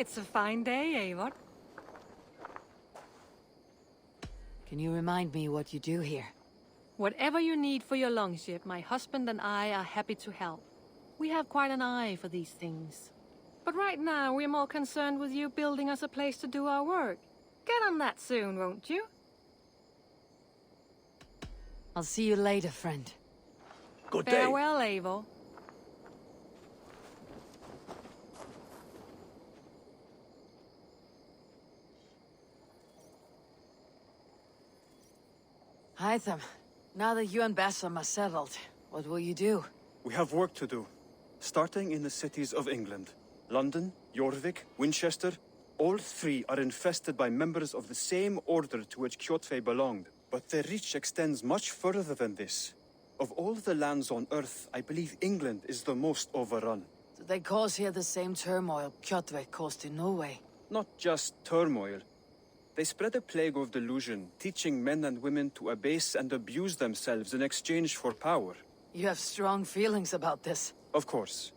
It's a fine day, Eivor. Can you remind me what you do here? Whatever you need for your longship, my husband and I are happy to help. We have quite an eye for these things. But right now, we're more concerned with you building us a place to do our work. Get on that soon, won't you? I'll see you later, friend. Good day. Farewell, Eivor. Hytham, now that you and Bassam are settled, what will you do? We have work to do. Starting in the cities of England. London, Jorvik, Winchester, all three are infested by members of the same order to which Kjotve belonged. But their reach extends much further than this. Of all the lands on Earth, I believe England is the most overrun. Do they cause here the same turmoil Kjotve caused in Norway? Not just turmoil. They spread a plague of delusion, teaching men and women to abase and abuse themselves in exchange for power. You have strong feelings about this. Of course.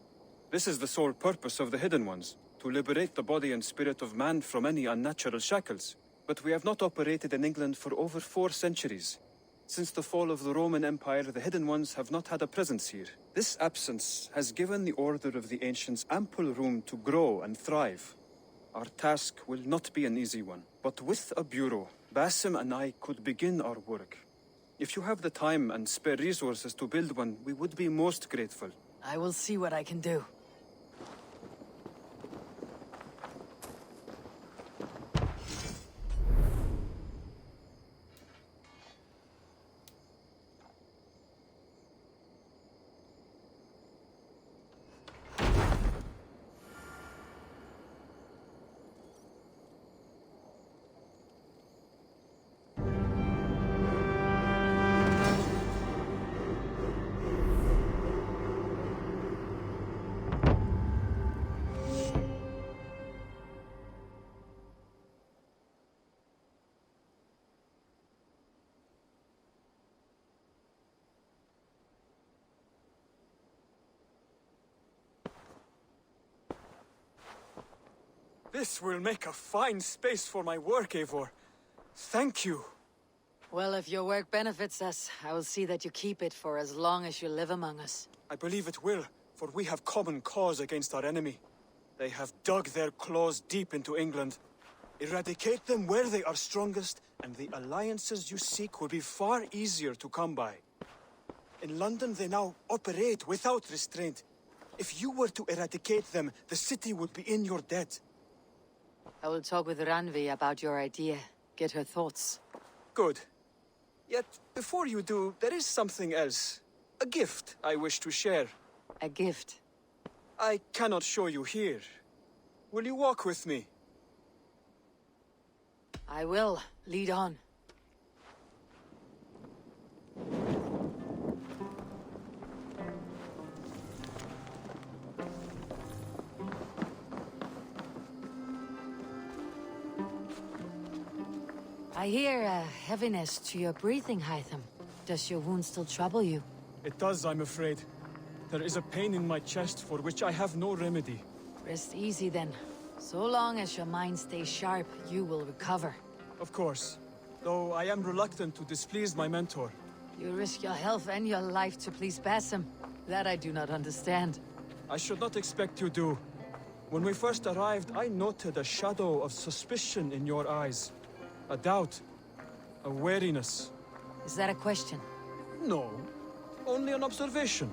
This is the sole purpose of the Hidden Ones, to liberate the body and spirit of man from any unnatural shackles. But we have not operated in England for over 4 centuries. Since the fall of the Roman Empire, the Hidden Ones have not had a presence here. This absence has given the Order of the Ancients ample room to grow and thrive. Our task will not be an easy one, but with a bureau, Basim and I could begin our work. If you have the time and spare resources to build one, we would be most grateful. I will see what I can do. This will make a fine space for my work, Eivor. Thank you. Well, if your work benefits us, I will see that you keep it for as long as you live among us. I believe it will, for we have common cause against our enemy. They have dug their claws deep into England. Eradicate them where they are strongest, and the alliances you seek will be far easier to come by. In London, they now operate without restraint. If you were to eradicate them, the city would be in your debt. I will talk with Ranvi about your idea. Get her thoughts. Good. Yet, before you do, there is something else. A gift I wish to share. A gift? I cannot show you here. Will you walk with me? I will. Lead on. I hear a heaviness to your breathing, Hytham. Does your wound still trouble you? It does, I'm afraid. There is a pain in my chest for which I have no remedy. Rest easy then. So long as your mind stays sharp, you will recover. Of course. Though I am reluctant to displease my mentor. You risk your health and your life to please Basim. That I do not understand. I should not expect you do. When we first arrived, I noted a shadow of suspicion in your eyes. A doubt. A wariness. Is that a question? No. Only an observation.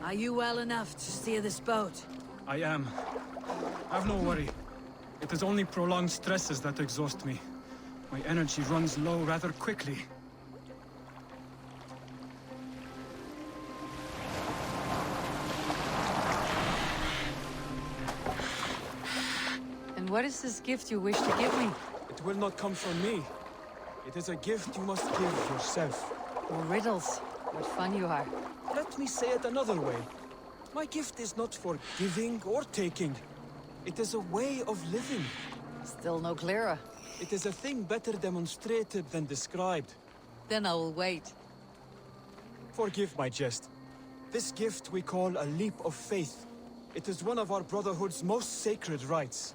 Are you well enough to steer this boat? I am. Have no worry. It is only prolonged stresses that exhaust me. My energy runs low rather quickly. And what is this gift you wish to give me? It will not come from me. It is a gift you must give yourself. More riddles. What fun you are. Let me say it another way. My gift is not for giving or taking. It is a way of living. Still no clearer. It is a thing better demonstrated than described. Then I will wait. Forgive my jest. This gift we call a leap of faith. It is one of our Brotherhood's most sacred rites.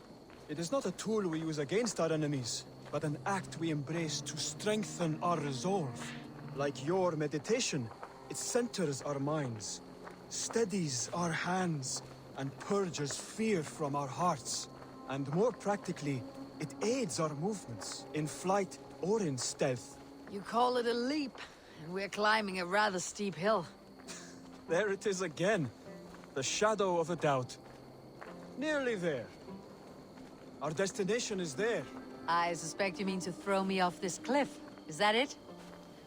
It is not a tool we use against our enemies, but an act we embrace to strengthen our resolve. Like your meditation, it centers our minds, steadies our hands, and purges fear from our hearts. And more practically, it aids our movements, in flight or in stealth. You call it a leap, and we're climbing a rather steep hill. There it is again. The shadow of a doubt. Nearly there. Our destination is there. I suspect you mean to throw me off this cliff. Is that it?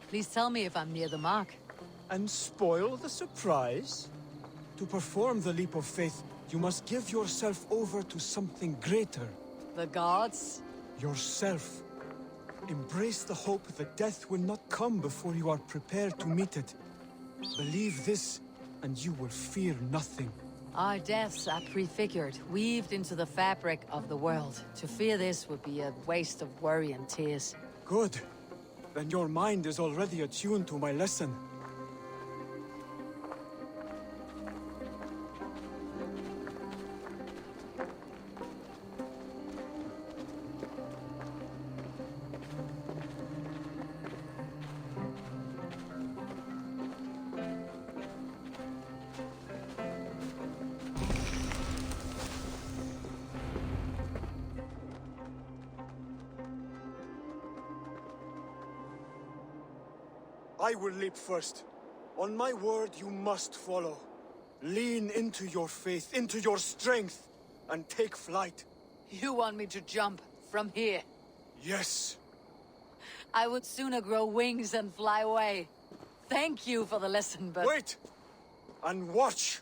Please tell me if I'm near the mark. And spoil the surprise? To perform the leap of faith, you must give yourself over to something greater. The gods? Yourself. Embrace the hope that death will not come before you are prepared to meet it. Believe this, and you will fear nothing. Our deaths are prefigured, weaved into the fabric of the world. To fear this would be a waste of worry and tears. Good. Then your mind is already attuned to my lesson. I will leap first. On my word, you must follow. Lean into your faith, into your strength, and take flight. You want me to jump from here? Yes. I would sooner grow wings and fly away. Thank you for the lesson, but... Wait! And watch!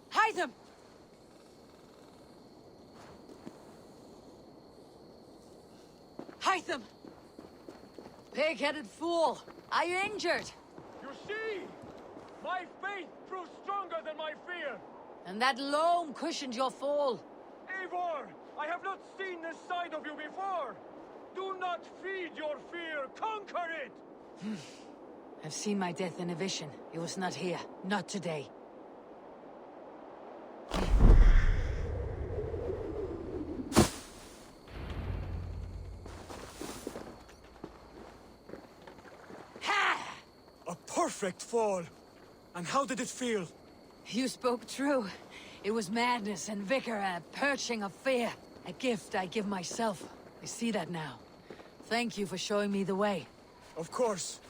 Hide them! Hide them! Pig-headed fool! Are you injured? You see? My faith proves stronger than my fear! And that loam cushioned your fall. Eivor! I have not seen this side of you before! Do not feed your fear, conquer it! I've seen my death in a vision. It was not here. Not today. A perfect fall! And how did it feel? You spoke true. It was madness and vigor and a purging of fear. A gift I give myself. I see that now. Thank you for showing me the way. Of course.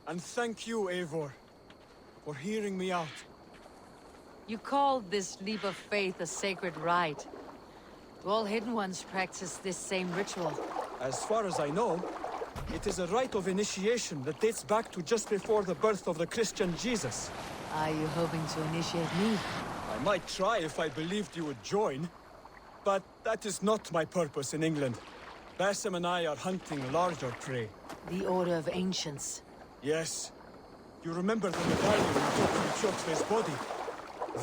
And thank you, Eivor, for hearing me out. You called this leap of faith a sacred rite. Do all Hidden Ones practice this same ritual? As far as I know, it is a rite of initiation that dates back to just before the birth of the Christian Jesus. Are you hoping to initiate me? I might try if I believed you would join. But that is not my purpose in England. Basim and I are hunting larger prey. The Order of Ancients. Yes. You remember the medallion we took from Kjotve's body?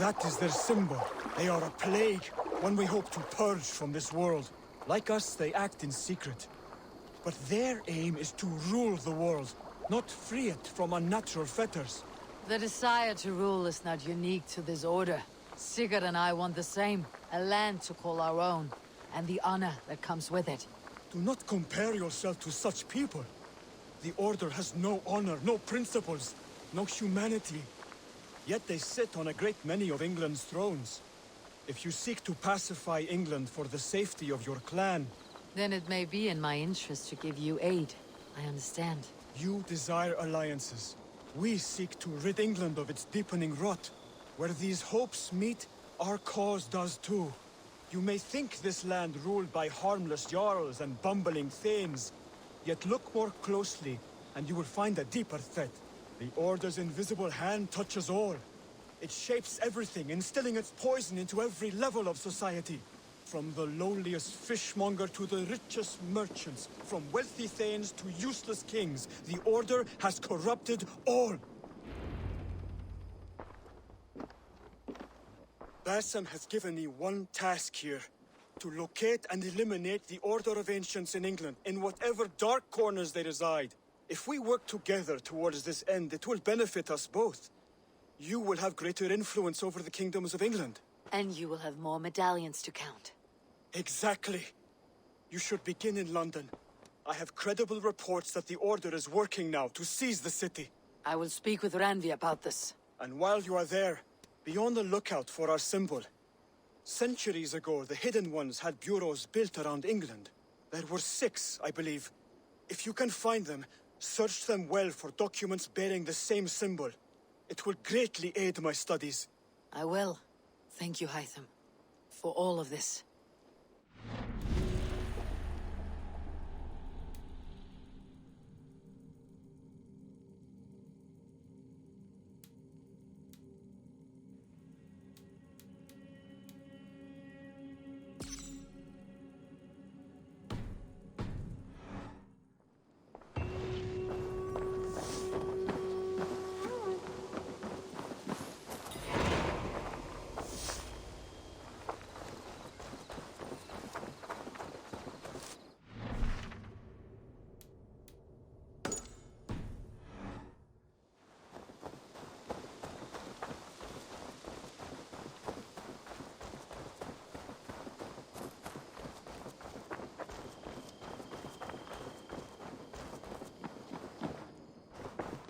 That is their symbol. They are a plague, one we hope to purge from this world. Like us, they act in secret. But their aim is to rule the world, not free it from unnatural fetters. The desire to rule is not unique to this order. Sigurd and I want the same. A land to call our own, and the honor that comes with it. Do not compare yourself to such people. The Order has no honor, no principles, no humanity. Yet they sit on a great many of England's thrones. If you seek to pacify England for the safety of your clan... Then it may be in my interest to give you aid. I understand. You desire alliances. We seek to rid England of its deepening rot. Where these hopes meet, our cause does too. You may think this land ruled by harmless jarls and bumbling thanes. Yet look more closely, and you will find a deeper threat. The Order's invisible hand touches all. It shapes everything, instilling its poison into every level of society. From the lowliest fishmonger to the richest merchants, from wealthy thanes to useless kings, the Order has corrupted all. Basim has given me one task here. To locate and eliminate the Order of Ancients in England, in whatever dark corners they reside. If we work together towards this end, it will benefit us both. You will have greater influence over the kingdoms of England. And you will have more medallions to count. Exactly. You should begin in London. I have credible reports that the Order is working now to seize the city. I will speak with Randvi about this. And while you are there, be on the lookout for our symbol. Centuries ago, the Hidden Ones had bureaus built around England. There were 6, I believe. If you can find them, search them well for documents bearing the same symbol. It will greatly aid my studies. I will. Thank you, Hytham, for all of this.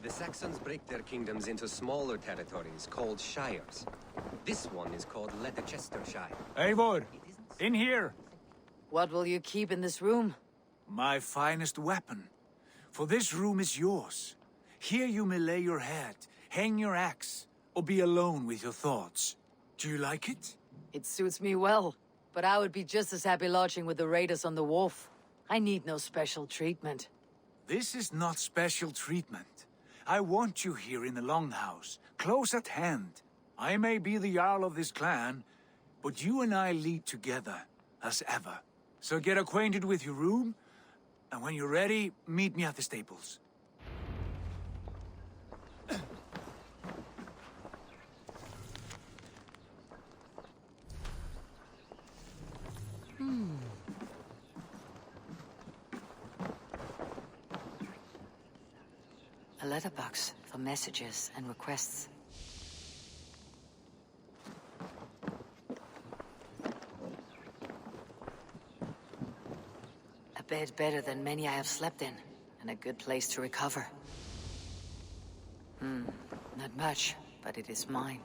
The Saxons break their kingdoms into smaller territories called shires. This one is called Leicestershire. Eivor, in here! What will you keep in this room? My finest weapon. For this room is yours. Here you may lay your head, hang your axe, or be alone with your thoughts. Do you like it? It suits me well, but I would be just as happy lodging with the raiders on the wharf. I need no special treatment. This is not special treatment. I want you here in the Longhouse, close at hand. I may be the Jarl of this clan, but you and I lead together, as ever. So get acquainted with your room, and when you're ready, meet me at the stables. A letterbox for messages and requests. A bed better than many I have slept in, and a good place to recover. Not much, but it is mine.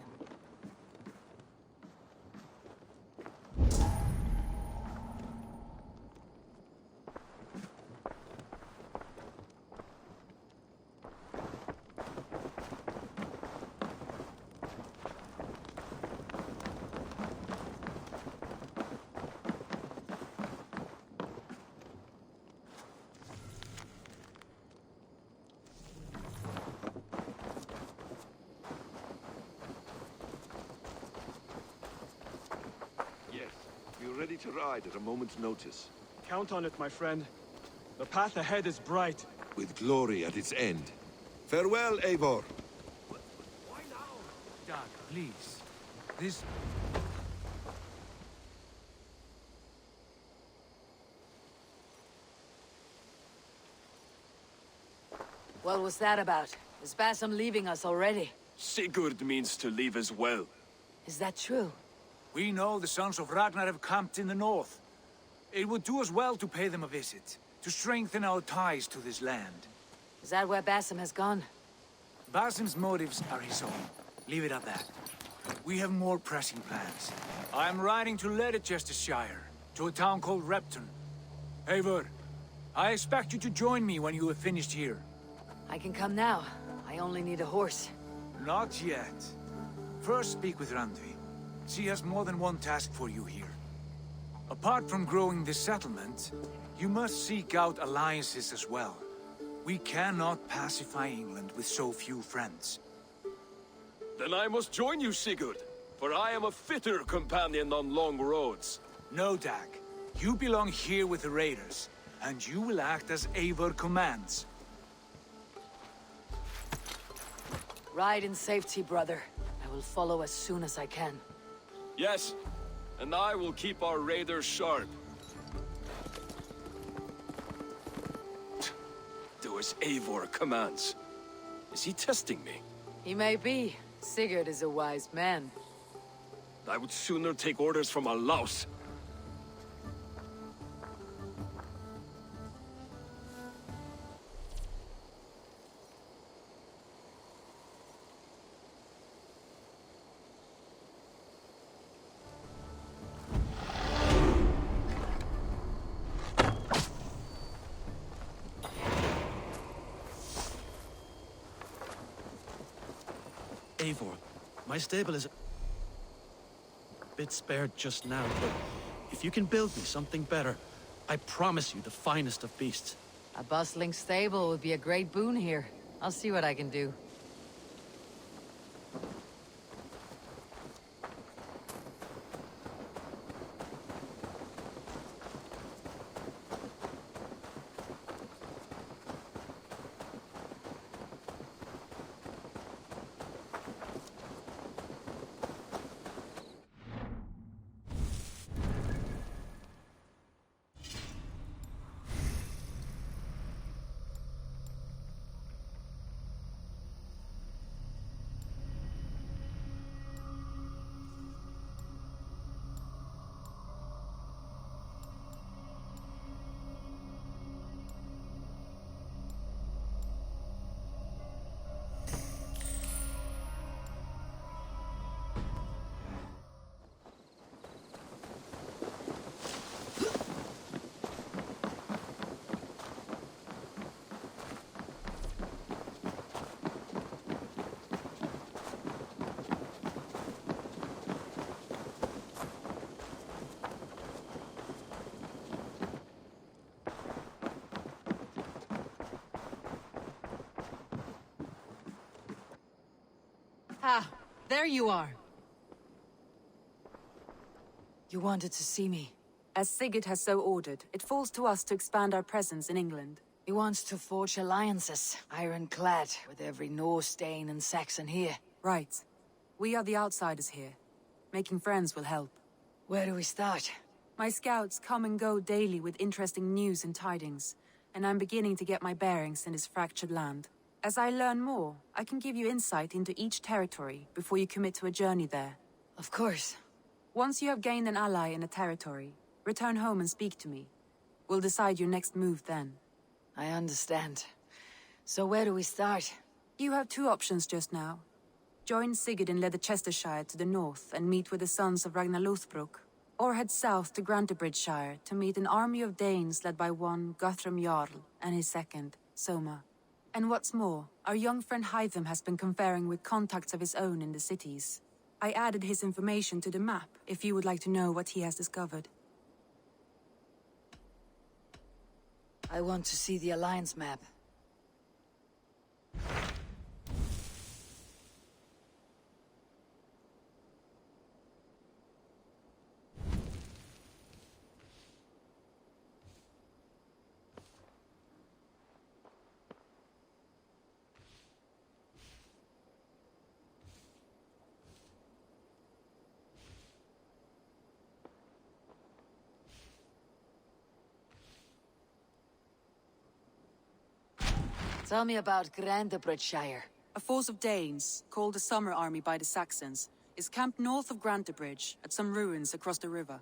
We're ready to ride at a moment's notice. Count on it, my friend. The path ahead is bright. With glory at its end. Farewell, Eivor. Why now? Dag, please. This... What was that about? Is Basim leaving us already? Sigurd means to leave as well. Is that true? We know the sons of Ragnar have camped in the north. It would do us well to pay them a visit, to strengthen our ties to this land. Is that where Basim has gone? Basim's motives are his own. Leave it at that. We have more pressing plans. I am riding to Leicestershire, to a town called Repton. Eivor, I expect you to join me when you have finished here. I can come now. I only need a horse. Not yet. First speak with Randvi. She has more than one task for you here. Apart from growing this settlement, you must seek out alliances as well. We cannot pacify England with so few friends. Then I must join you, Sigurd, for I am a fitter companion on long roads. No, Dag. You belong here with the raiders, and you will act as Eivor commands. Ride in safety, brother. I will follow as soon as I can. Yes, and I will keep our raiders sharp. Do as Eivor commands. Is he testing me? He may be. Sigurd is a wise man. I would sooner take orders from a louse. Eivor, my stable is a bit spared just now, but if you can build me something better, I promise you the finest of beasts. A bustling stable would be a great boon here. I'll see what I can do. Ah, there you are. You wanted to see me. As Sigurd has so ordered, it falls to us to expand our presence in England. He wants to forge alliances, ironclad, with every Norse, Dane, and Saxon here. Right. We are the outsiders here. Making friends will help. Where do we start? My scouts come and go daily with interesting news and tidings, and I'm beginning to get my bearings in this fractured land. As I learn more, I can give you insight into each territory before you commit to a journey there. Of course. Once you have gained an ally in a territory, return home and speak to me. We'll decide your next move then. I understand. So where do we start? You have two options just now. Join Sigurd in Leicestershire to the north and meet with the sons of Ragnar Lothbrok, or head south to Grantebridgeshire to meet an army of Danes led by one Guthrum Jarl and his second, Soma. And what's more, our young friend Hytham has been conferring with contacts of his own in the cities. I added his information to the map if you would like to know what he has discovered. I want to see the Alliance map. Tell me about Grantebridgeshire. A force of Danes, called the Summer Army by the Saxons, is camped north of Grantebridge at some ruins across the river.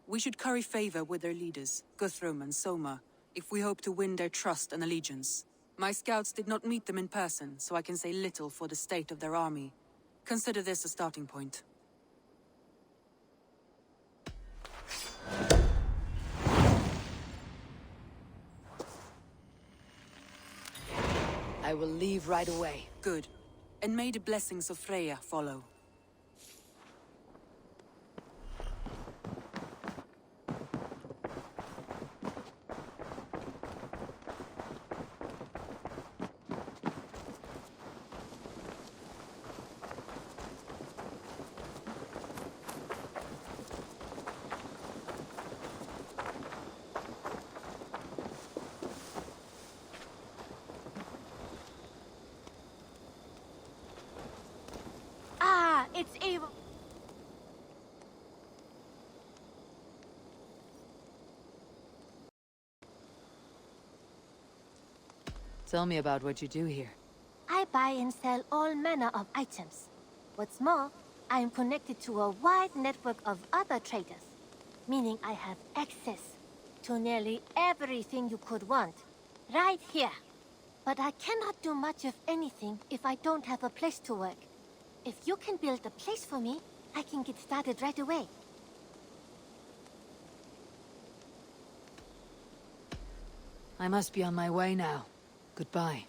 We should curry favor with their leaders, Guthrum and Soma, if we hope to win their trust and allegiance. My scouts did not meet them in person, so I can say little for the state of their army. Consider this a starting point. I will leave right away. Good. And may the blessings of Freya follow. Tell me about what you do here. I buy and sell all manner of items. What's more, I am connected to a wide network of other traders, meaning I have access to nearly everything you could want, right here. But I cannot do much of anything if I don't have a place to work. If you can build a place for me, I can get started right away. I must be on my way now. Goodbye.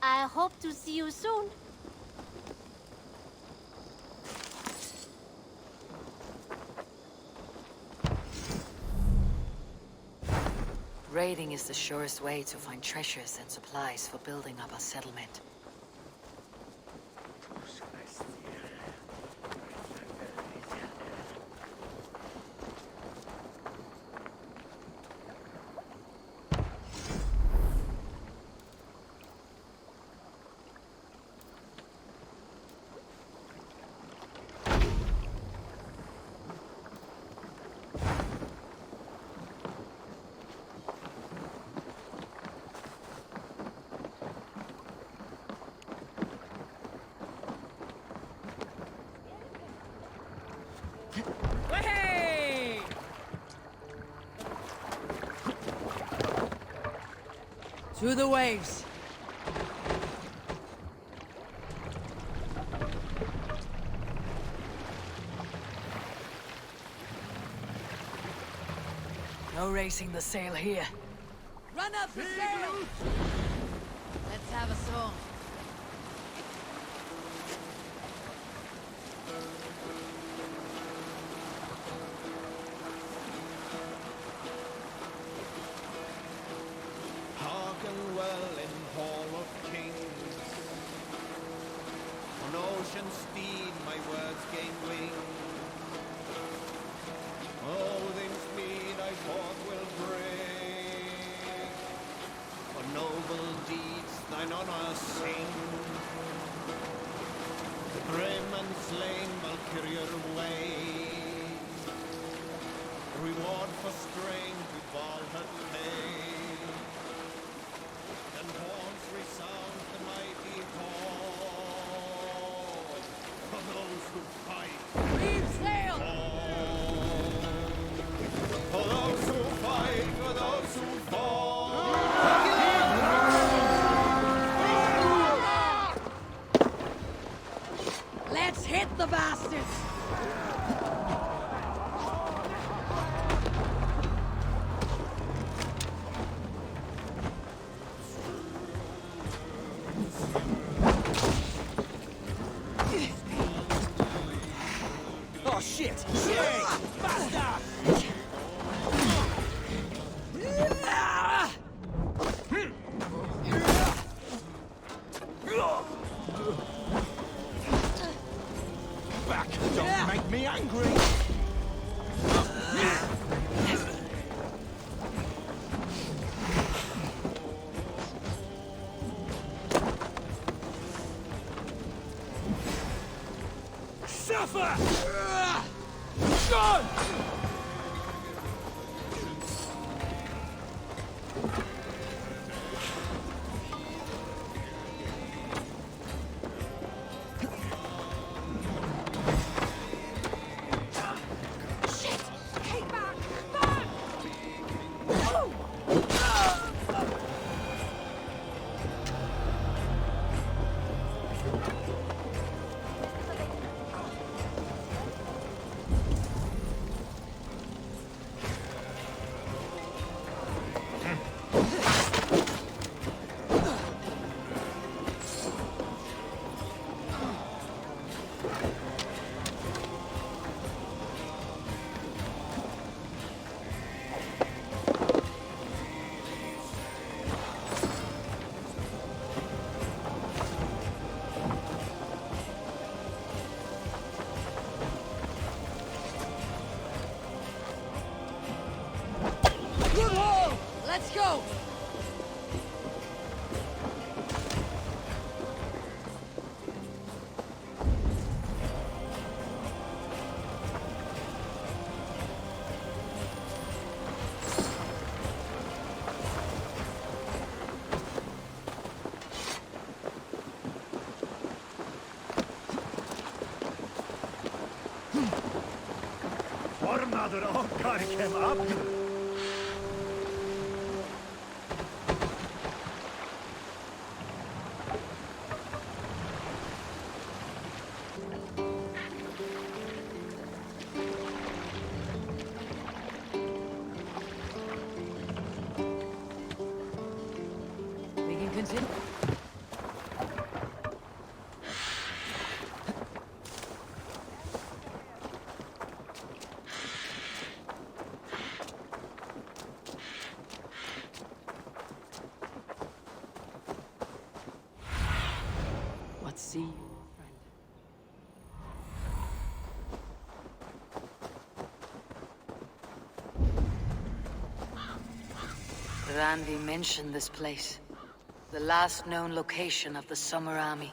I hope to see you soon. Raiding is the surest way to find treasures and supplies for building up a settlement. To the waves! No racing the sail here. Run up the sail! Let's have a song. Hearken well in Hall of Kings. On ocean steed my words gain wing. Odin's mead I forth will bring. For noble deeds thine honor sing. Grim and slain Valkyrier way. Reward for strength with Valhalla pay. And horns resound the mighty call for those who fight. Leave sail! For those who fight, for those who fall. Let's hit the bastards! Oh shit! Shit! Faster! Back! Don't make me angry! Suffer! Gone! Good haul! Let's go! Mark him up. We can continue. What see you, friend? Randi mentioned this place. The last known location of the Summer Army.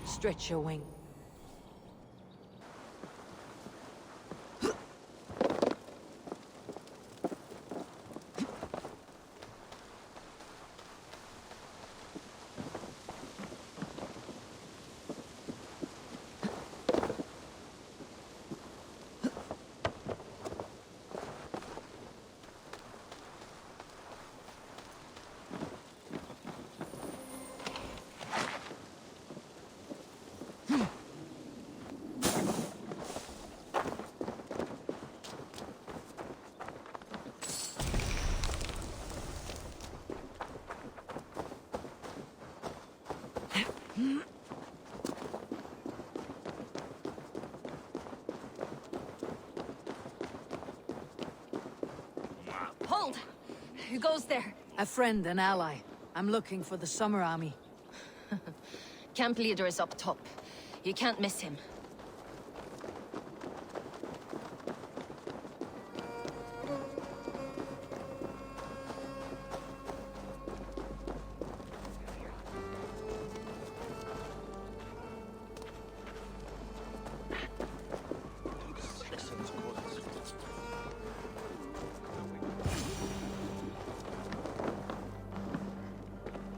Stretch your wing. Hold! Who goes there? A friend, an ally. I'm looking for the Summer Army. Camp leader is up top. You can't miss him.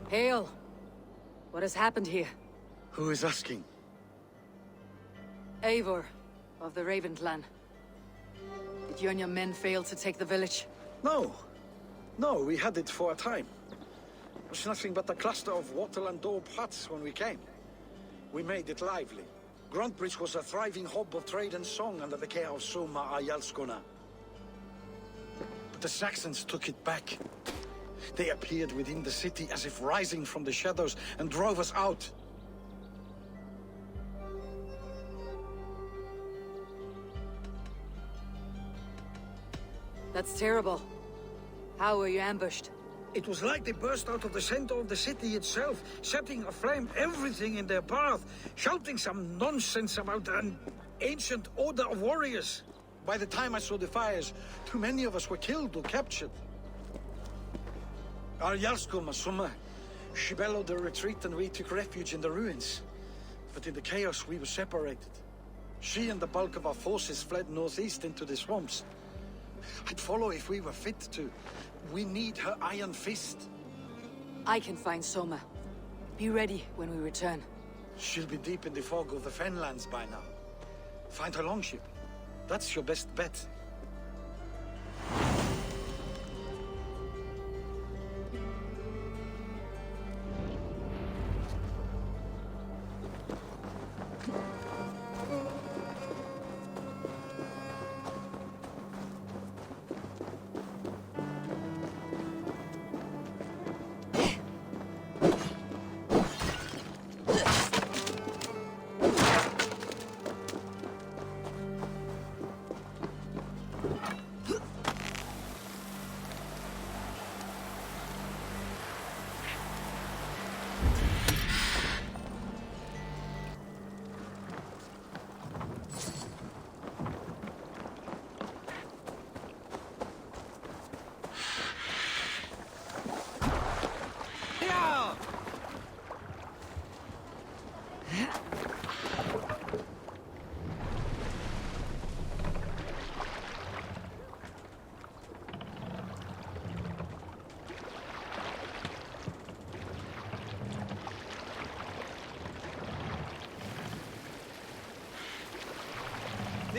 Hail! What has happened here? Who is asking? Eivor, of the Raven clan. Did you and your men fail to take the village? No. No, we had it for a time. It was nothing but a cluster of wattle and daub huts when we came. We made it lively. Gruntbridge was a thriving hub of trade and song under the care of Soma Ayalskona. But the Saxons took it back. They appeared within the city as if rising from the shadows and drove us out. That's terrible. How were you ambushed? It was like they burst out of the center of the city itself, setting aflame everything in their path, shouting some nonsense about an ancient order of warriors. By the time I saw the fires, too many of us were killed or captured. Our Yarsko Masuma, she bellowed a retreat and we took refuge in the ruins. But in the chaos we were separated. She and the bulk of our forces fled northeast into the swamps. I'd follow if we were fit to. We need her iron fist. I can find Soma. Be ready when we return. She'll be deep in the fog of the Fenlands by now. Find her longship. That's your best bet.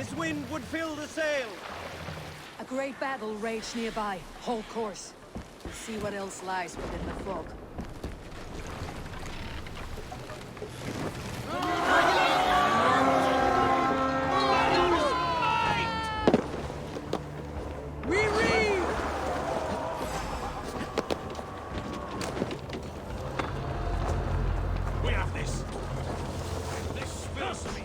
this wind would fill the sail! A great battle raged nearby. Hold course. We'll see what else lies within the fog. We have this! This spills me!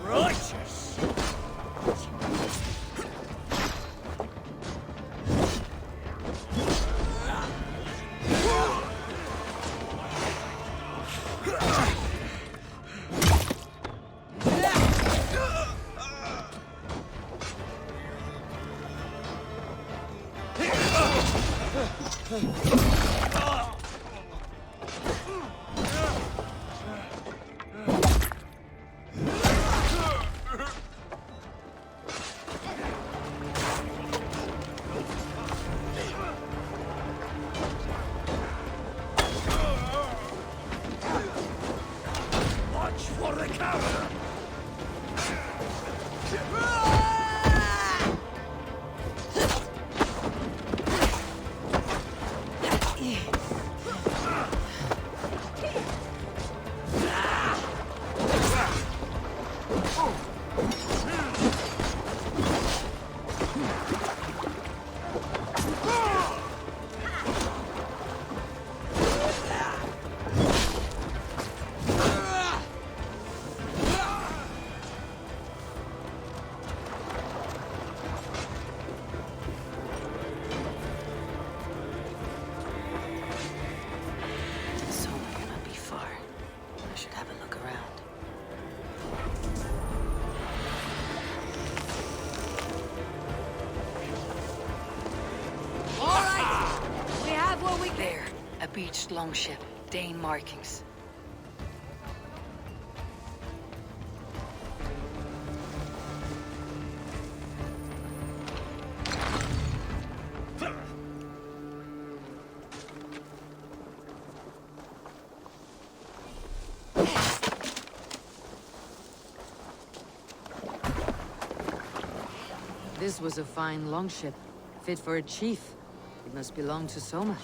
Righteous! Watch for the counter! Soma cannot be far. I should have a look around. All right! We have what we there. A beached longship. Dane markings. This was a fine longship, fit for a chief. It must belong to Soma.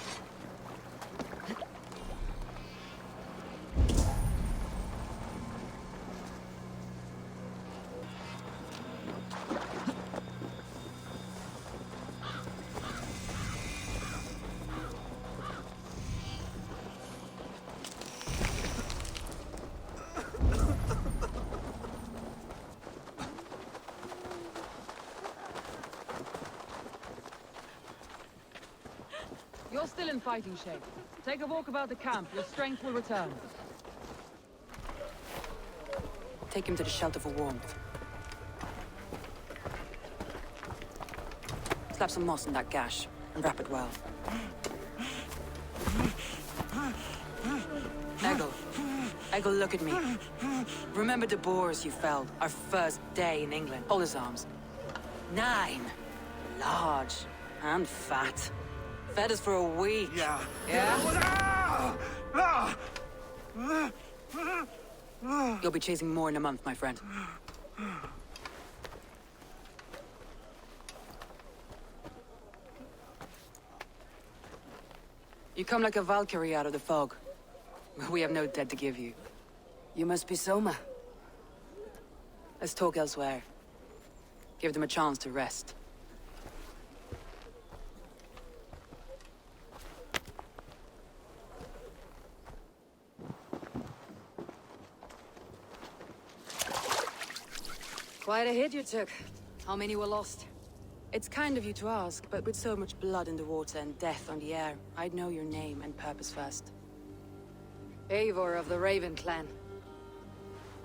You're still in fighting shape. Take a walk about the camp. Your strength will return. Take him to the shelter for warmth. Slap some moss in that gash, and wrap it well. Eggle, look at me. Remember the boars you felled, our first day in England? Hold his arms. 9. Large and fat. Fed us for a week. Yeah. Yeah? You'll be chasing more in a month, my friend. You come like a Valkyrie out of the fog. We have no debt to give you. You must be Soma. Let's talk elsewhere. Give them a chance to rest. Quite a hit you took. How many were lost? It's kind of you to ask, but with so much blood in the water and death on the air, I'd know your name and purpose first. Eivor of the Raven clan.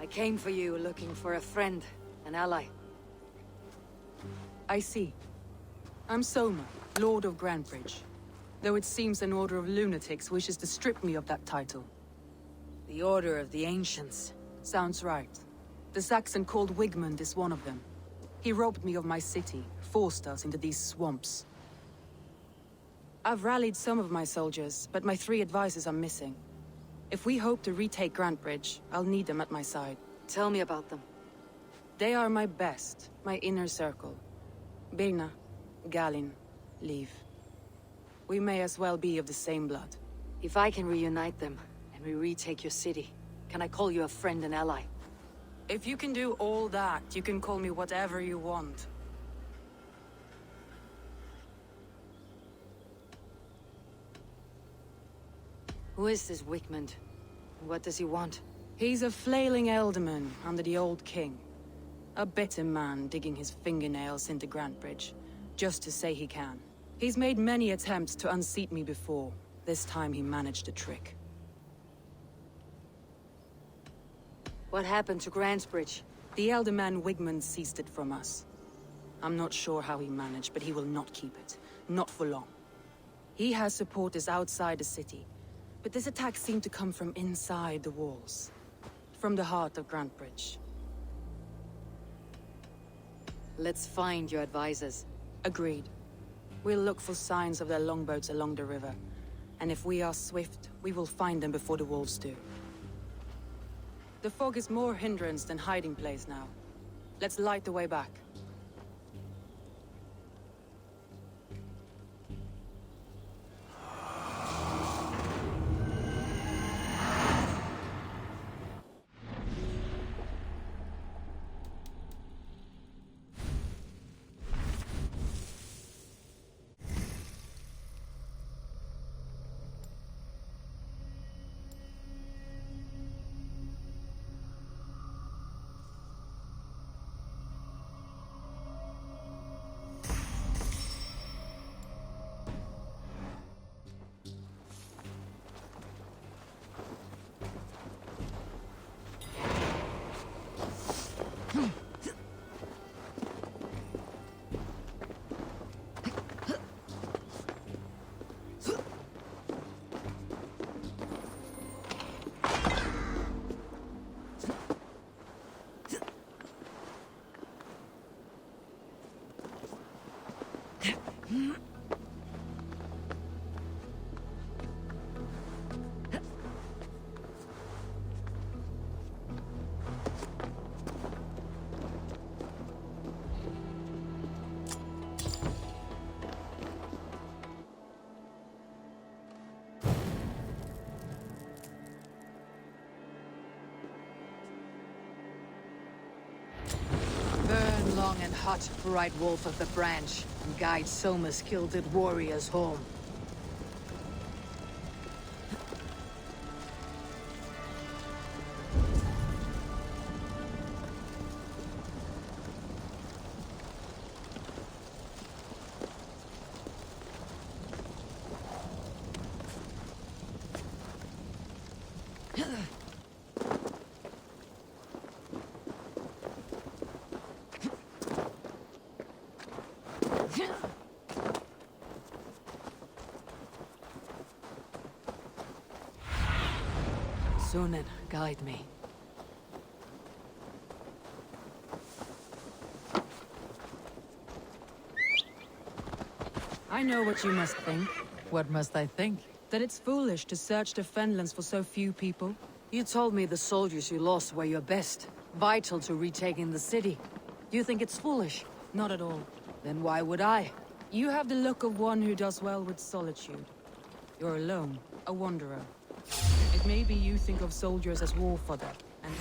I came for you looking for a friend, an ally. I see. I'm Soma, Lord of Grantebridge. Though it seems an order of lunatics wishes to strip me of that title. The Order of the Ancients. Sounds right. The Saxon called Wigmund is one of them. He robbed me of my city, forced us into these swamps. I've rallied some of my soldiers, but my 3 advisors are missing. If we hope to retake Grantebridge, I'll need them at my side. Tell me about them. They are my best, my inner circle. Birna, Galin, Leave. We may as well be of the same blood. If I can reunite them, and we retake your city, can I call you a friend and ally? If you can do all that, you can call me whatever you want. Who is this Wigmund? What does he want? He's a flailing elderman under the old king. A bitter man digging his fingernails into Grantebridge, just to say he can. He's made many attempts to unseat me before. This time he managed a trick. What happened to Grantebridge? The elderman Wigmund seized it from us. I'm not sure how he managed, but he will not keep it. Not for long. He has supporters outside the city, but this attack seemed to come from inside the walls. From the heart of Grantebridge. Let's find your advisors. Agreed. We'll look for signs of their longboats along the river. And if we are swift, we will find them before the wolves do. The fog is more hindrance than hiding place now. Let's light the way back. Burn long and hot, bright wolf of the branch, and guide Soma's gilded warriors home. Sunan, guide me. I know what you must think. What must I think? That it's foolish to search the Fenlands for so few people. You told me the soldiers you lost were your best, vital to retaking the city. You think it's foolish? Not at all. Then why would I? You have the look of one who does well with solitude. You're alone, a wanderer. It may be you think of soldiers as war fodder, and...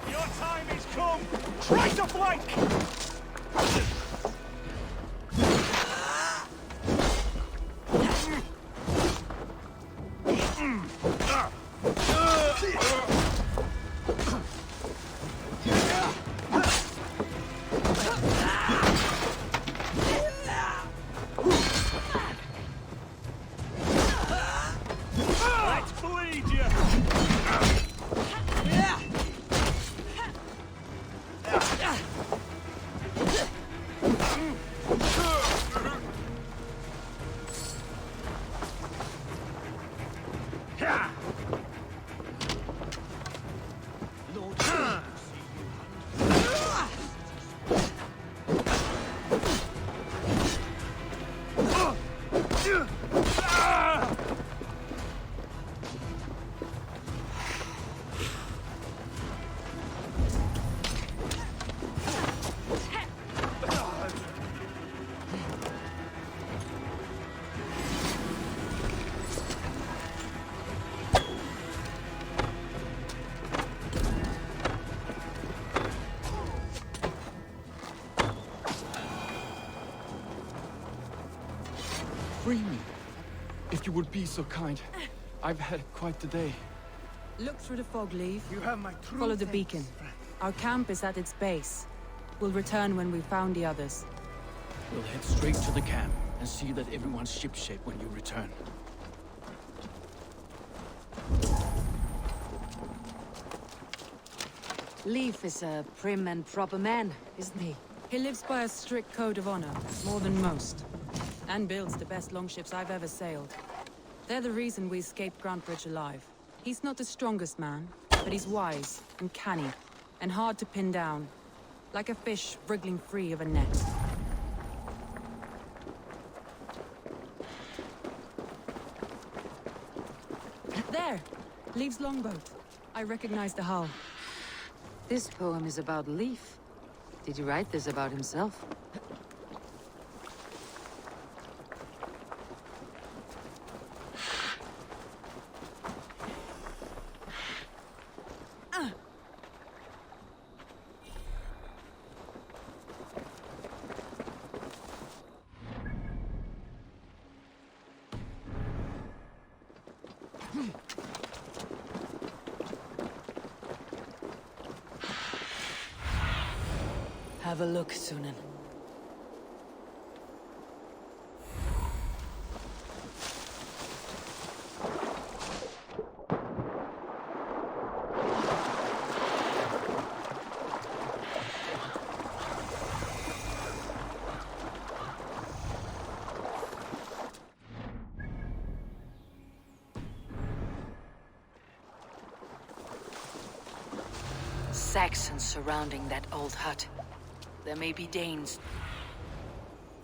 Your time is come! Try to flank! Free me, if you would be so kind. I've had quite the day. Look through the fog, Leaf. You have my true Follow the thanks, beacon. friend. Our camp is at its base. We'll return when we've found the others. We'll head straight to the camp and see that everyone's shipshape when you return. Leif is a prim and proper man, isn't he? He lives by a strict code of honor, more than most. And builds the best longships I've ever sailed. They're the reason we escaped Grantebridge alive. He's not the strongest man, but he's wise and canny, and hard to pin down. Like a fish wriggling free of a net. There! Leif's longboat. I recognize the hull. This poem is about Leif. Did he write this about himself? Have a look, Sunan. Saxons surrounding that old hut. There may be Danes.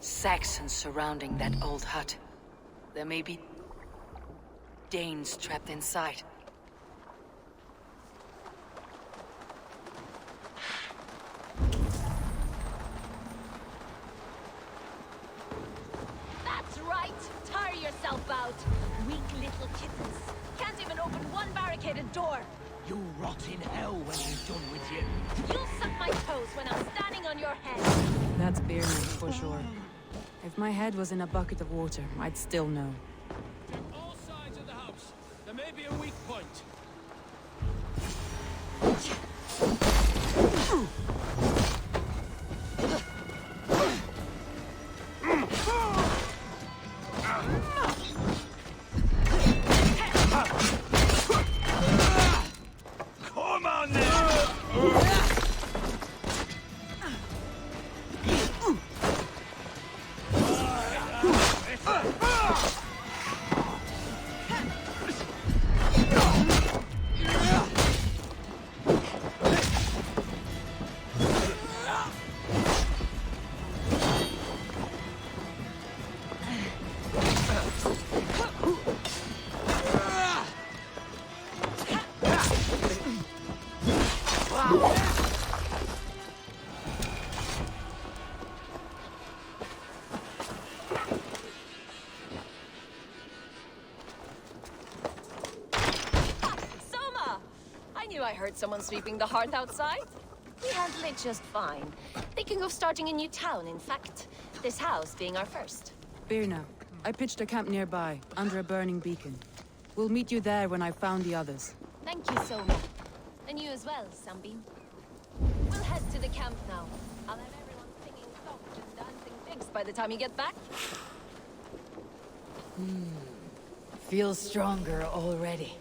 Saxons surrounding that old hut. There may be Danes trapped inside. That's right! Tire yourself out! Weak little kittens. Can't even open one barricaded door. You rot in hell when we're done with you. You'll suck my toes when I'm standing on your head. That's Beerman, for sure. If my head was in a bucket of water, I'd still know. Check all sides of the house. There may be a weak point. Come on now! I heard someone sweeping the hearth outside. We handle it just fine. Thinking of starting a new town, in fact. This house being our first. Birna, I pitched a camp nearby, under a burning beacon. We'll meet you there when I've found the others. Thank you so much. And you as well, Sunbeam. We'll head to the camp now. I'll have everyone singing songs and dancing pigs by the time you get back. Feel stronger already.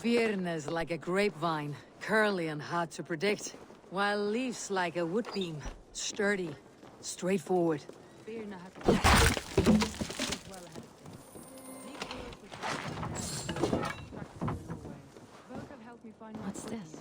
Firna's like a grapevine, curly and hard to predict. while Leaf's like a wood beam. Sturdy, straightforward. What's this?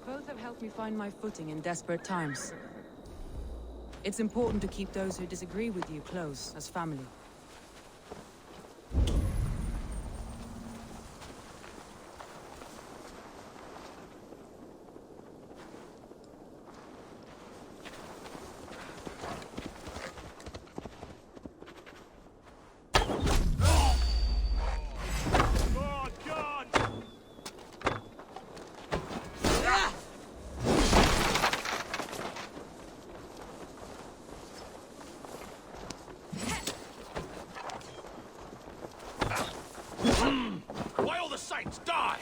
Both have helped me find my footing in desperate times. It's important to keep those who disagree with you close, as family. Why all the saints die?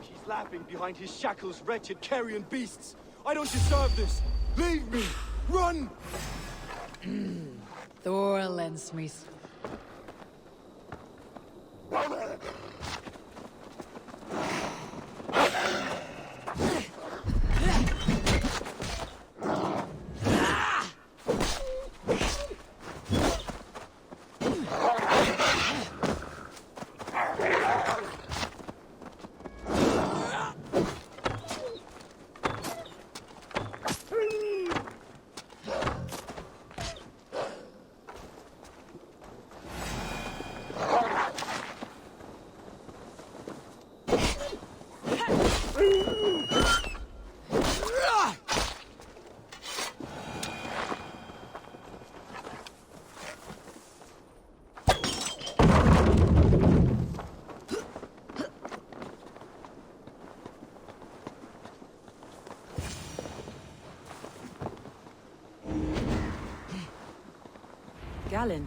He's laughing behind his shackles, wretched carrion beasts. I don't deserve this. Leave me. Run! Thor lends me. Galen,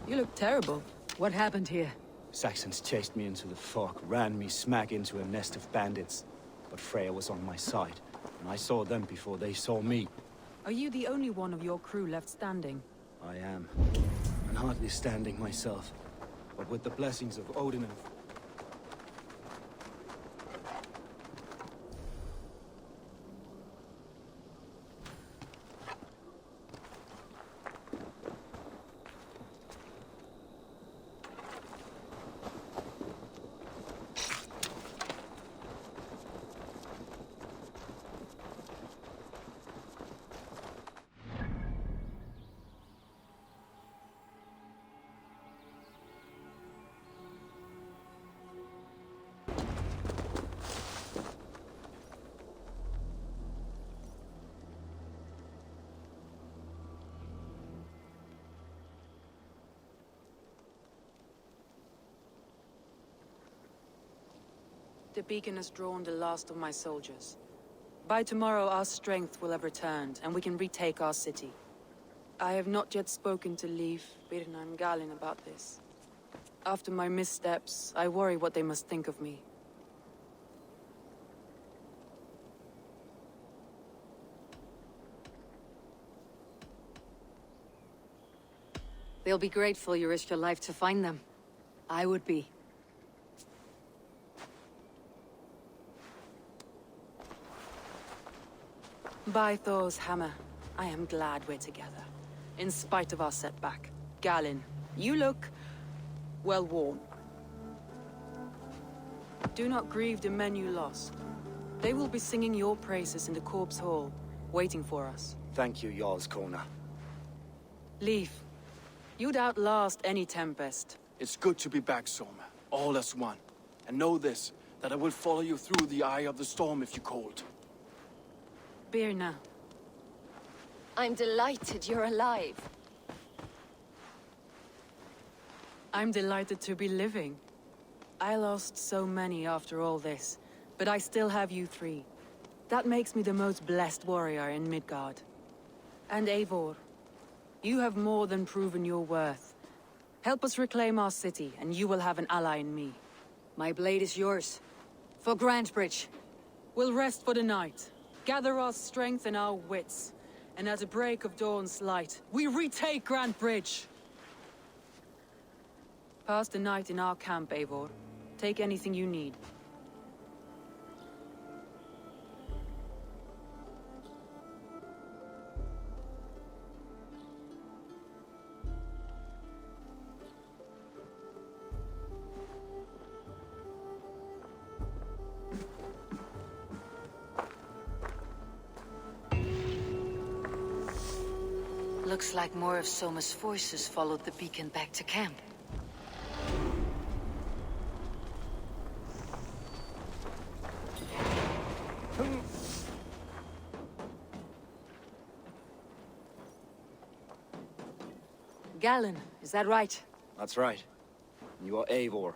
you look terrible. What happened here? Saxons chased me into the fog, ran me smack into a nest of bandits. But Freya was on my side, and I saw them before they saw me. Are you the only one of your crew left standing? I am. And hardly standing myself. But with the blessings of Odin and... The beacon has drawn the last of my soldiers. By tomorrow, our strength will have returned, and we can retake our city. I have not yet spoken to Leif, Birna, and Galen about this. After my missteps, I worry what they must think of me. They'll be grateful you risked your life to find them. I would be. By Thor's hammer, I am glad we're together. In spite of our setback. Galen, you look... well worn. Do not grieve the men you lost. They will be singing your praises in the Corpse Hall, waiting for us. Thank you, Jarl's Kona. Leif, you'd outlast any tempest. It's good to be back, Soma. All as one. And know this, that I will follow you through the eye of the storm if you called. Birna. I'm delighted you're alive. I'm delighted to be living. I lost so many after all this, but I still have you three. That makes me the most blessed warrior in Midgard. And Eivor, you have more than proven your worth. Help us reclaim our city, and you will have an ally in me. My blade is yours. For Grantebridge. We'll rest for the night, gather our strength and our wits, and at the break of dawn's light, we retake Grantebridge! Pass the night in our camp, Eivor. Take anything you need. Looks like more of Soma's forces followed the beacon back to camp. Galen, is that right? That's right. You are Eivor,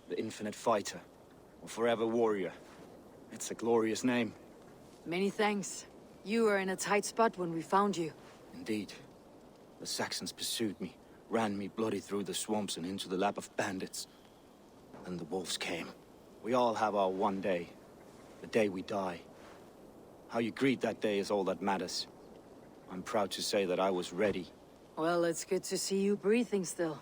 the infinite fighter, or forever warrior. It's a glorious name. Many thanks. You were in a tight spot when we found you. Indeed. The Saxons pursued me, ran me bloody through the swamps and into the lap of bandits. Then the wolves came. We all have our one day. The day we die. How you greet that day is all that matters. I'm proud to say that I was ready. Well, it's good to see you breathing still.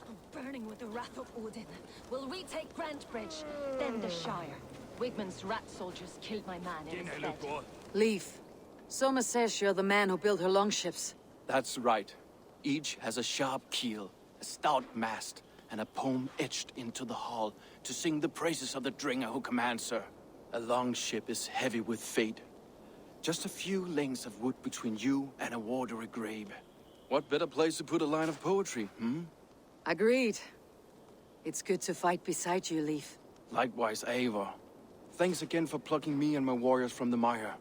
I'm burning with the wrath of Odin. We'll retake Grantebridge, then the Shire. Wigmund's rat soldiers killed my man in his bed. Leaf. Soma says you're the man who built her longships. That's right. Each has a sharp keel, a stout mast, and a poem etched into the hull to sing the praises of the Dringer who commands her. A longship is heavy with fate. Just a few lengths of wood between you and a watery grave. What better place to put a line of poetry, hmm? Agreed. It's good to fight beside you, Leaf. Likewise, Eivor. Thanks again for plucking me and my warriors from the mire.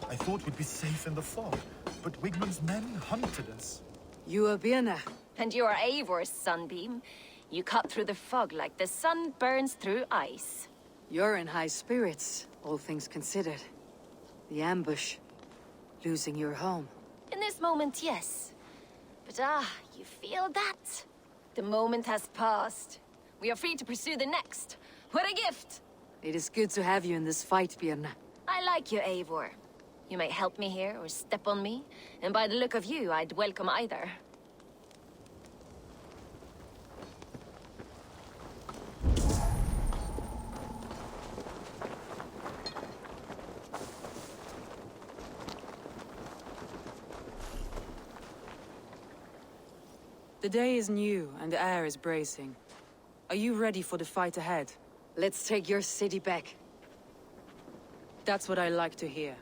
I thought we'd be safe in the fog, but Wigmund's men hunted us. You are Birna. And you are Eivor's sunbeam. You cut through the fog like the sun burns through ice. You're in high spirits, all things considered. The ambush. Losing your home. In this moment, yes. But you feel that? The moment has passed. We are free to pursue the next. What a gift! It is good to have you in this fight, Birna. I like you, Eivor. You may help me here or step on me, and by the look of you, I'd welcome either. The day is new, and the air is bracing. Are you ready for the fight ahead? Let's take your city back. That's what I like to hear.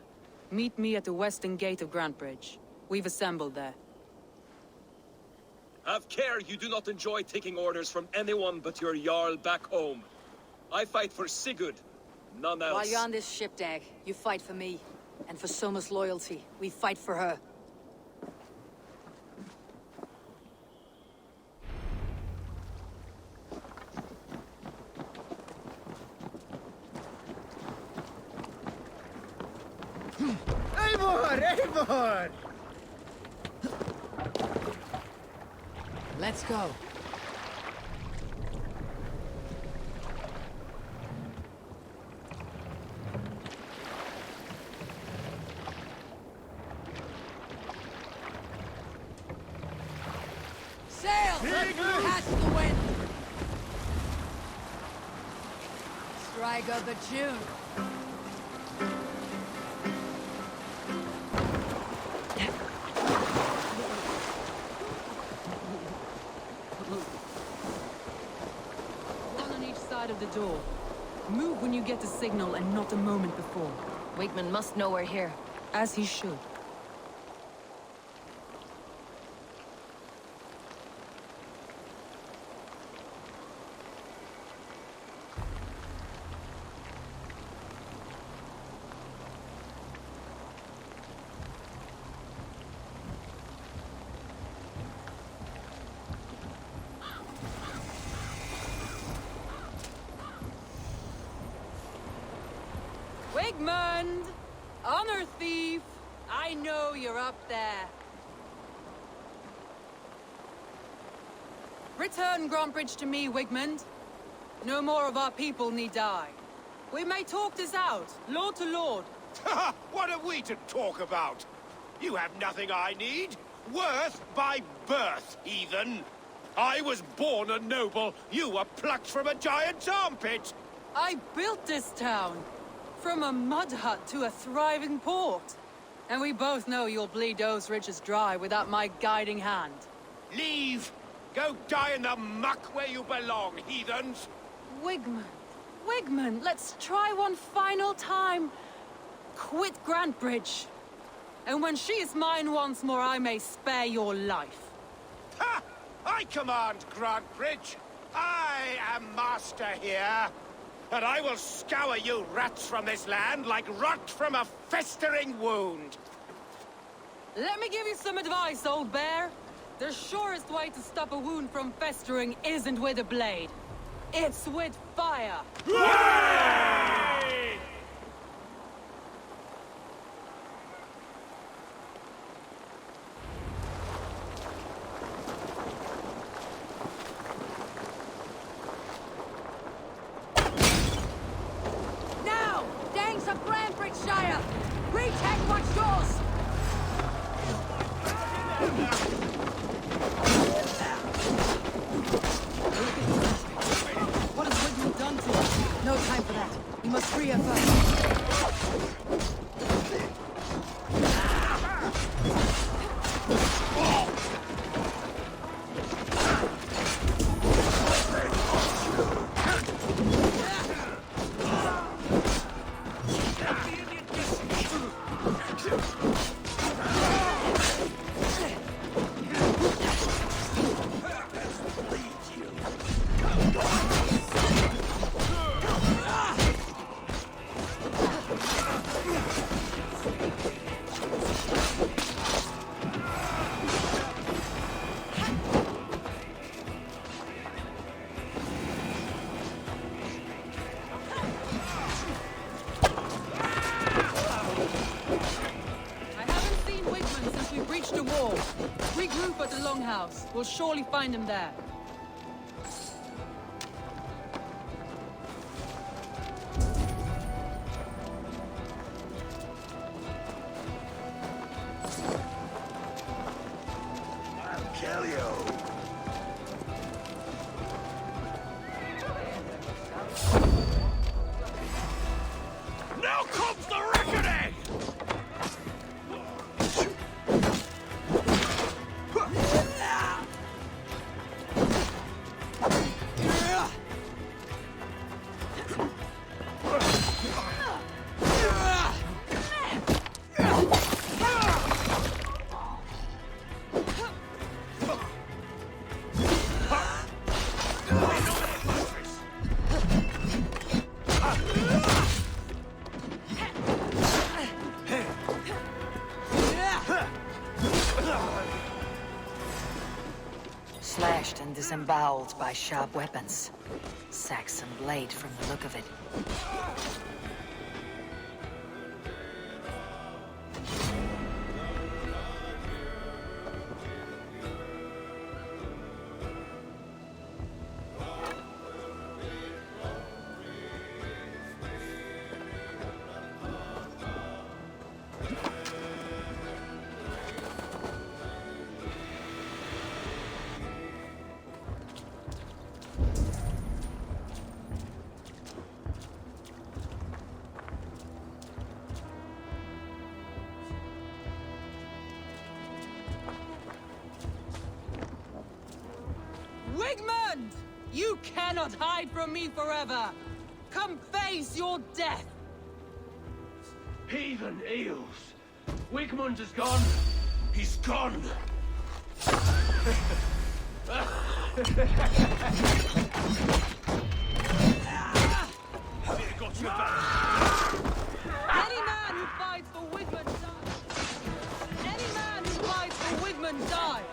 Meet me at the western gate of Grantebridge. We've assembled there. Have care you do not enjoy taking orders from anyone but your Jarl back home. I fight for Sigurd, none else. While you're on this ship, Dag, you fight for me. And for Soma's loyalty, we fight for her. Eivor! Eivor! Let's go. Sail! Catch the wind! Strike up a tune. One on each side of the door. Move when you get the signal and not a moment before. Wigman must know we're here. As he should. Wigmund! Honor thief! I know you're up there. Return Grantbridge to me, Wigmund. No more of our people need die. We may talk this out, lord to lord. What are we to talk about? You have nothing I need. Worth by birth, heathen. I was born a noble. You were plucked from a giant's armpit. I built this town. From a mud hut to a thriving port. And we both know you'll bleed those riches dry without my guiding hand. Leave! Go die in the muck where you belong, heathens! Wigmund, Wigmund, let's try one final time. Quit Grantbridge. And when she is mine once more, I may spare your life. Ha! I command Grantbridge. I am master here. And I will scour you rats from this land like rot from a festering wound. Let me give you some advice, old bear. The surest way to stop a wound from festering isn't with a blade. It's with fire. Now! Danes of Grantbridgeshire! Retake what's yours! What has Wigmund done to us? No time for that. We must free her first. Regroup at the Longhouse. We'll surely find him there. I'll kill you. Now comes the reckoning! Slashed and disemboweled by sharp weapons. Saxon blade from the look of it. You cannot hide from me forever! Come face your death! Heathen eels! Wigmund is gone! He's gone! Got your back! Any man who fights for Wigmund dies! Any man who fights for Wigmund dies!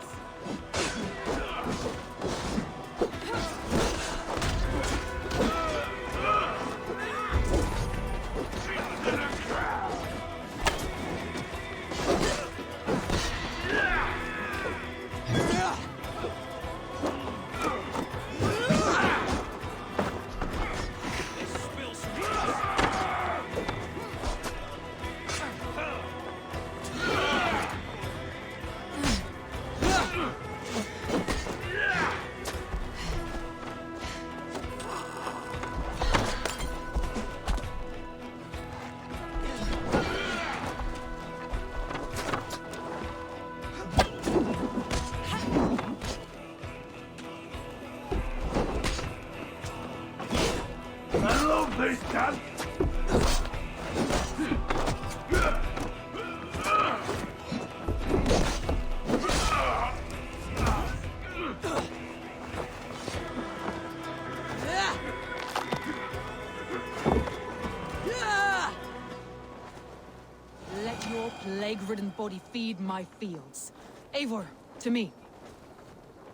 Let your plague-ridden body feed my fields. Eivor, to me.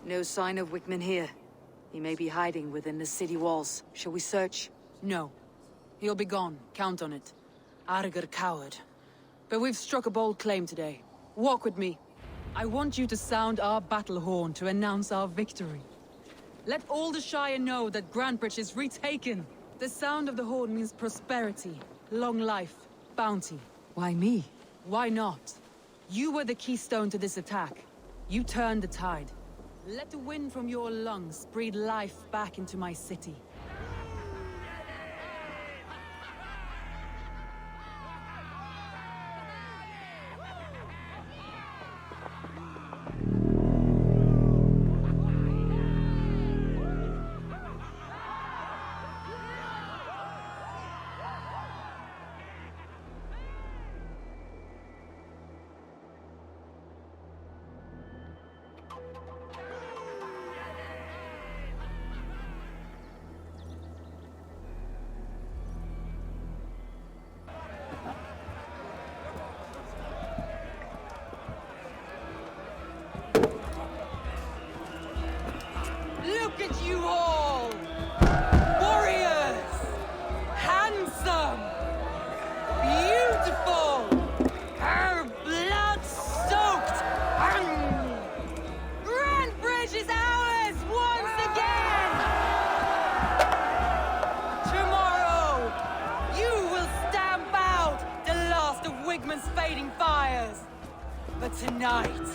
No sign of Wickman here. He may be hiding within the city walls. Shall we search? No. He'll be gone. Count on it. Arger coward. But we've struck a bold claim today. Walk with me. I want you to sound our battle horn to announce our victory. Let all the Shire know that Grantebridge is retaken. The sound of the horn means prosperity, long life, bounty. Why me? Why not? You were the keystone to this attack. You turned the tide. Let the wind from your lungs breathe life back into my city. Look at you all! Warriors! Handsome! Beautiful! Her blood-soaked! Grantebridge is ours once again! Tomorrow, you will stamp out the last of Wigmund's fading fires. But tonight,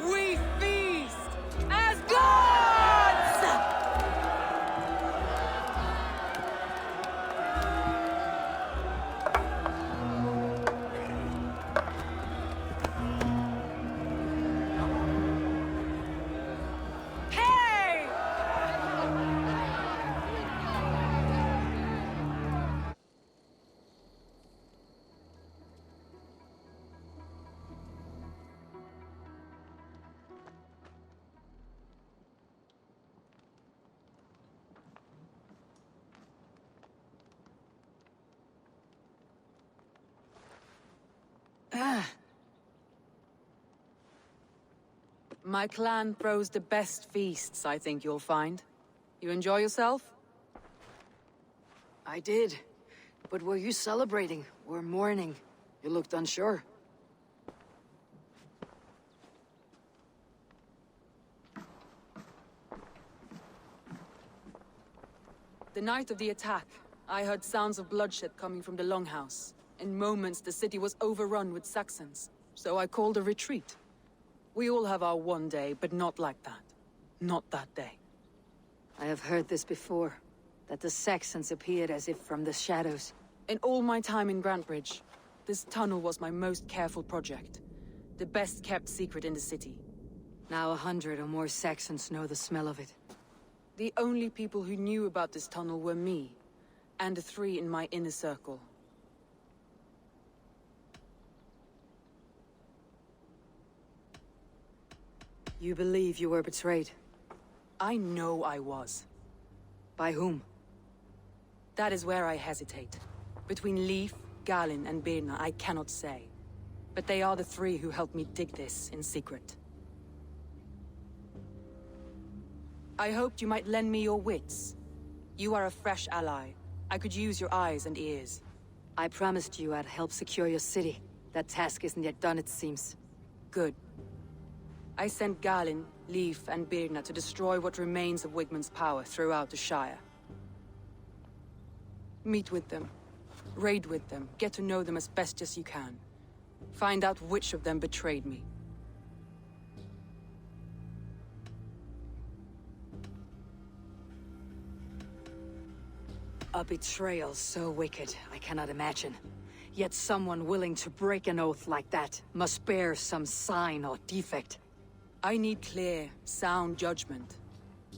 we feast as gods! Hey! My clan throws the best feasts, I think you'll find. You enjoy yourself? I did. But were you celebrating or mourning? You looked unsure. The night of the attack, I heard sounds of bloodshed coming from the Longhouse. In moments, the city was overrun with Saxons, so I called a retreat. We all have our one day, but not like that. Not that day. I have heard this before, that the Saxons appeared as if from the shadows. In all my time in Grantebridge, this tunnel was my most careful project. The best kept secret in the city. Now 100 or more Saxons know the smell of it. The only people who knew about this tunnel were me, and the 3 in my inner circle. You believe you were betrayed? I know I was. By whom? That is where I hesitate. Between Leif, Galin, and Birna, I cannot say. But they are the 3 who helped me dig this in secret. I hoped you might lend me your wits. You are a fresh ally. I could use your eyes and ears. I promised you I'd help secure your city. That task isn't yet done, it seems. Good. I sent Galin, Leif, and Birna to destroy what remains of Wigmund's power throughout the Shire. Meet with them. Raid with them. Get to know them as best as you can. Find out which of them betrayed me. A betrayal so wicked, I cannot imagine. Yet someone willing to break an oath like that must bear some sign or defect. I need clear, sound judgment.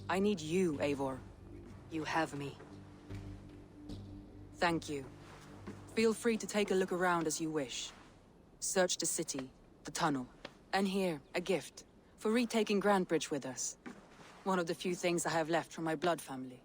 I need you, Eivor. You have me. Thank you. Feel free to take a look around as you wish. Search the city, the tunnel, and here, a gift, for retaking Grantebridge with us. One of the few things I have left from my blood family.